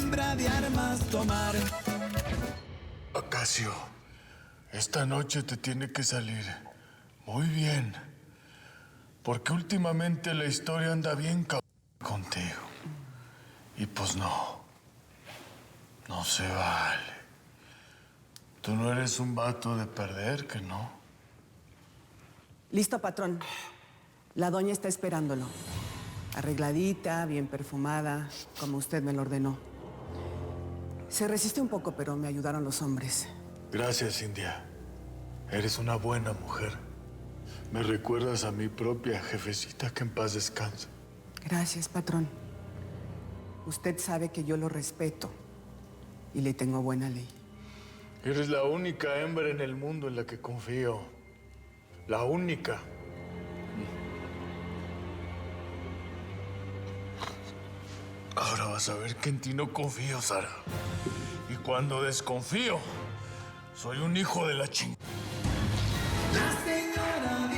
hembra de armas tomar. Acacio, esta noche te tiene que salir muy bien, porque últimamente la historia anda bien contigo. Y pues no se vale. Tú no eres un vato de perder, ¿que no? Listo, patrón. La doña está esperándolo. Arregladita, bien perfumada, como usted me lo ordenó. Se resiste un poco, pero me ayudaron los hombres. Gracias, India. Eres una buena mujer. Me recuerdas a mi propia jefecita, que en paz descanse. Gracias, patrón. Usted sabe que yo lo respeto y le tengo buena ley. Eres la única hembra en el mundo en la que confío. La única. Ahora vas a ver que en ti no confío, Sara. Y cuando desconfío, soy un hijo de la chingada. La señora